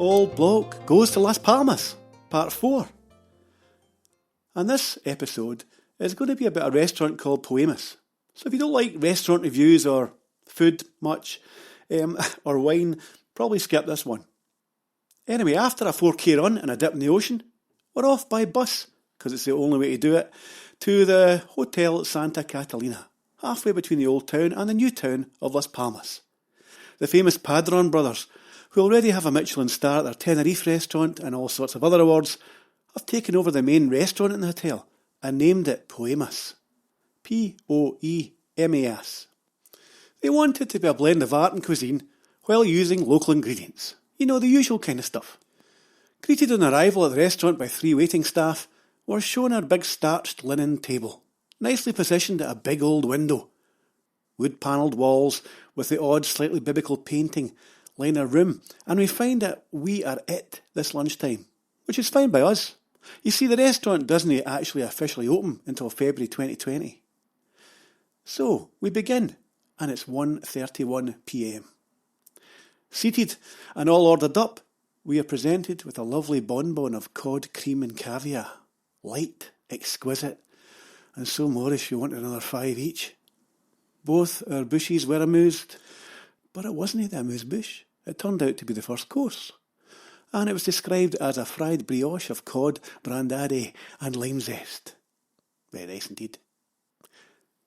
Old Bloke Goes to Las Palmas, Part 4. And this episode is going to be about a restaurant called Poemas. So if you don't like restaurant reviews or food much, or wine, probably skip this one. Anyway, after a 4K run and a dip in the ocean, we're off by bus, because it's the only way to do it, to the Hotel Santa Catalina, halfway between the old town and the new town of Las Palmas. The famous Padron brothers, who already have a Michelin star at their Tenerife restaurant and all sorts of other awards, have taken over the main restaurant in the hotel and named it Poemas. Poemas. They want it to be a blend of art and cuisine while using local ingredients. You know, the usual kind of stuff. Greeted on arrival at the restaurant by 3 waiting staff, we're shown our big starched linen table, nicely positioned at a big old window. Wood-panelled walls with the odd slightly biblical painting line our room, and we find that we are it this lunchtime, which is fine by us. You see, the restaurant doesn't actually officially open until February 2020. So, we begin, and it's 1:31 p.m. Seated and all ordered up, we are presented with a lovely bonbon of cod, cream and caviar. Light, exquisite, and so more if you wanted another 5 each. Both our bushes were amused, but it wasn't the amuse-bouche. It turned out to be the first course, and it was described as a fried brioche of cod, brandade and lime zest. Very nice indeed.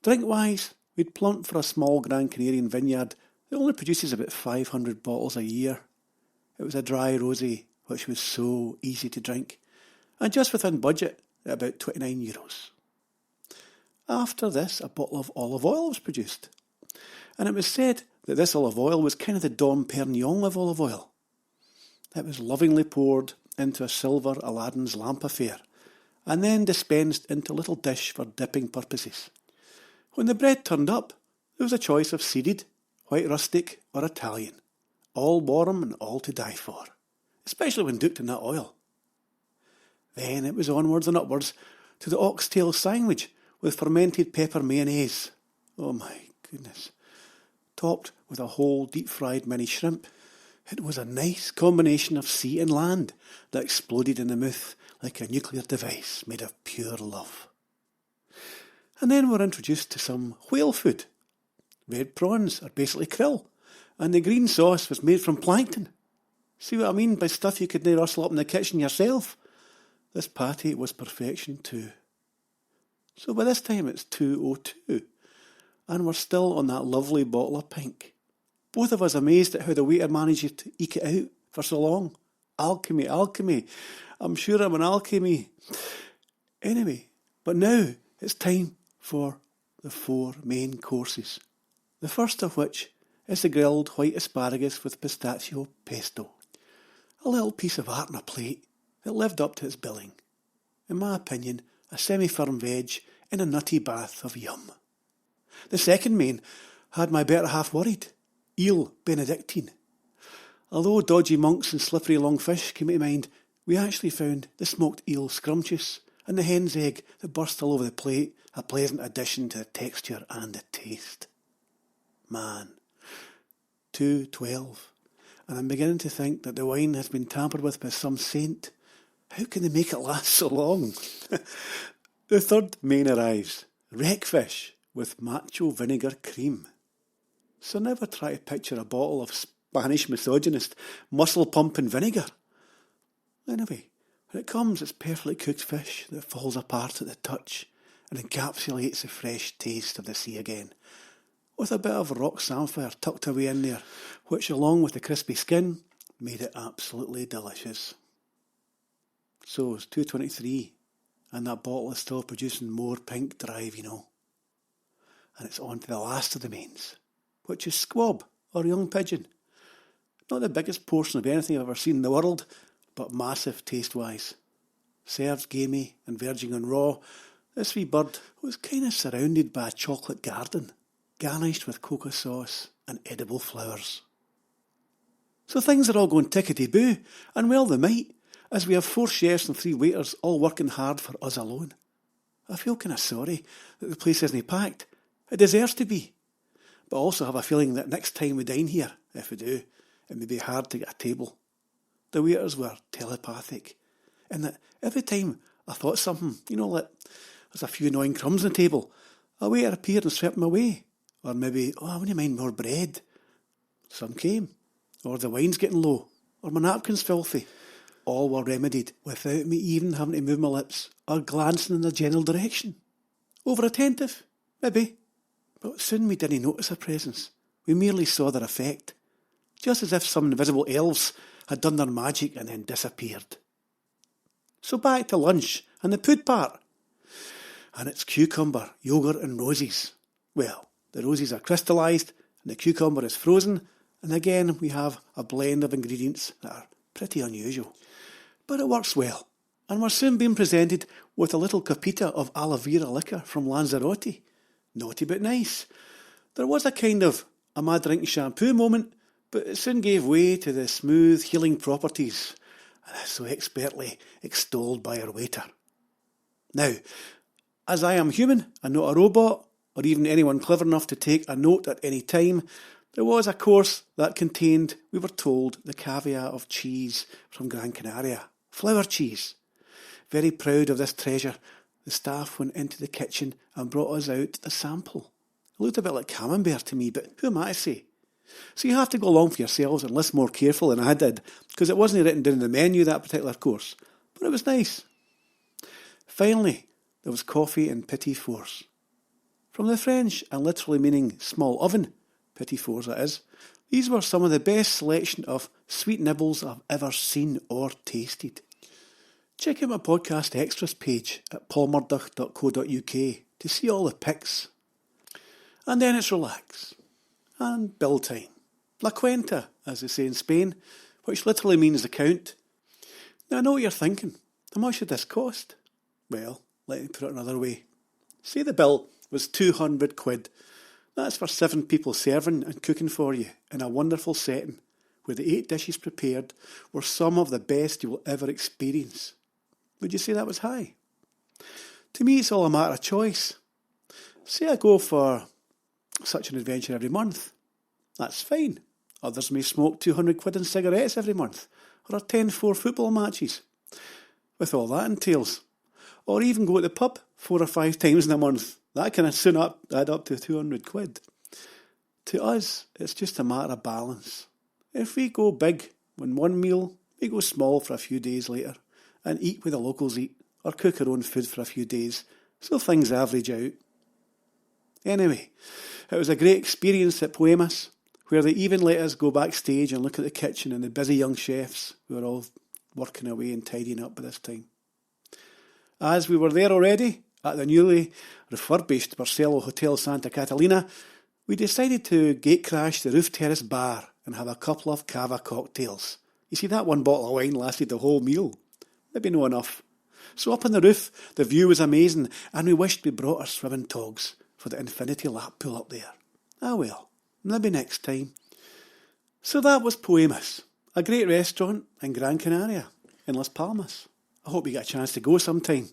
Drink-wise, we'd plumped for a small gran-canarian vineyard that only produces about 500 bottles a year. It was a dry rosé, which was so easy to drink, and just within budget at about €29. After this, a bottle of olive oil was produced, and it was said that this olive oil was kind of the Dom Perignon of olive oil. It was lovingly poured into a silver Aladdin's lamp affair, and then dispensed into a little dish for dipping purposes. When the bread turned up, there was a choice of seeded, white rustic, or Italian, all warm and all to die for, especially when dipped in that oil. Then it was onwards and upwards to the oxtail sandwich with fermented pepper mayonnaise. Oh my goodness. Topped with a whole deep-fried mini shrimp. It was a nice combination of sea and land that exploded in the mouth like a nuclear device made of pure love. And then we're introduced to some whale food. Red prawns are basically krill, and the green sauce was made from plankton. See what I mean by stuff you could rustle up in the kitchen yourself? This patty was perfection too. So by this time it's 2:02, and we're still on that lovely bottle of pink. Both of us amazed at how the waiter managed to eke it out for so long. Alchemy. I'm sure I'm an alchemy. Anyway, but now it's time for the 4 main courses. The first of which is the grilled white asparagus with pistachio pesto. A little piece of art on a plate that lived up to its billing. In my opinion, a semi-firm veg in a nutty bath of yum. The second main had my better half worried. Eel Benedictine. Although dodgy monks and slippery long fish came to mind, we actually found the smoked eel scrumptious and the hen's egg that burst all over the plate a pleasant addition to the texture and the taste. Man, 2:12, and I'm beginning to think that the wine has been tampered with by some saint. How can they make it last so long? The third main arrives, wreckfish with macho vinegar cream. So never try to picture a bottle of Spanish misogynist muscle-pumping vinegar. Anyway, when it comes, it's perfectly cooked fish that falls apart at the touch and encapsulates the fresh taste of the sea again, with a bit of rock samphire tucked away in there, which along with the crispy skin made it absolutely delicious. So it's 2:23, and that bottle is still producing more pink drive, you know. And it's on to the last of the mains, which is squab, or young pigeon. Not the biggest portion of anything I've ever seen in the world, but massive taste-wise. Served gamey and verging on raw, this wee bird was kind of surrounded by a chocolate garden, garnished with cocoa sauce and edible flowers. So things are all going tickety-boo, and well they might, as we have 4 chefs and 3 waiters all working hard for us alone. I feel kind of sorry that the place isn't packed. It deserves to be. But I also have a feeling that next time we dine here, if we do, it may be hard to get a table. the waiters were telepathic, and that every time I thought something, like there's a few annoying crumbs on the table, a waiter appeared and swept them away. Or maybe, I wouldn't mind more bread. Some came. Or the wine's getting low. Or my napkin's filthy. All were remedied without me even having to move my lips or glancing in their general direction. Over attentive? Maybe. But soon we didn't notice their presence. We merely saw their effect. Just as if some invisible elves had done their magic and then disappeared. So back to lunch and the food part. And it's cucumber, yoghurt and roses. Well, the roses are crystallised and the cucumber is frozen, and again we have a blend of ingredients that are pretty unusual. But it works well, and we're soon being presented with a little copita of aloe vera liquor from Lanzarote. Naughty but nice. There was a kind of am I drinking shampoo moment, but it soon gave way to the smooth healing properties, and so expertly extolled by our waiter. Now, as I am human and not a robot, or even anyone clever enough to take a note at any time, there was a course that contained, we were told, the caviar of cheese from Gran-Canaria. Flour cheese. Very proud of this treasure, the staff went into the kitchen and brought us out the sample. It looked a bit like camembert to me, but who am I to say? So you have to go along for yourselves and listen more carefully than I did, because it wasn't written down in the menu, that particular course. But it was nice. Finally, there was coffee and petit fours. From the French, and literally meaning small oven, petit fours that is, these were some of the best selection of sweet nibbles I've ever seen or tasted. Check out my podcast extras page at paulmurdoch.co.uk to see all the pics. And then it's relax. And bill time. La cuenta, as they say in Spain, which literally means the count. Now I know what you're thinking. How much did this cost? Well, let me put it another way. Say the bill was 200 quid. That's for 7 people serving and cooking for you in a wonderful setting where the 8 dishes prepared were some of the best you will ever experience. Would you say that was high? To me, it's all a matter of choice. Say I go for such an adventure every month. That's fine. Others may smoke 200 quid in cigarettes every month or attend 4 football matches with all that entails. Or even go to the pub 4 or 5 times in a month. That can soon add up to 200 quid. To us, it's just a matter of balance. If we go big on one meal, we go small for a few days later and eat where the locals eat or cook our own food for a few days, so things average out. Anyway, it was a great experience at Poemas, where they even let us go backstage and look at the kitchen and the busy young chefs who were all working away and tidying up by this time. As we were there already, at the newly refurbished Barcelo Hotel Santa Catalina, we decided to gatecrash the roof terrace bar and have a couple of cava cocktails. You see, that one bottle of wine lasted the whole meal. Maybe no enough. So up on the roof, the view was amazing, and we wished we brought our swimming togs for the infinity lap pool up there. Ah well, maybe next time. So that was Poemas, a great restaurant in Gran Canaria, in Las Palmas. I hope you get a chance to go sometime.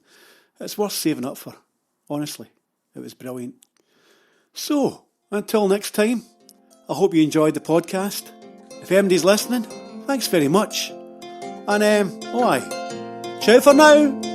It's worth saving up for. Honestly, it was brilliant. So, until next time, I hope you enjoyed the podcast. If anybody's listening, thanks very much. And, ciao for now.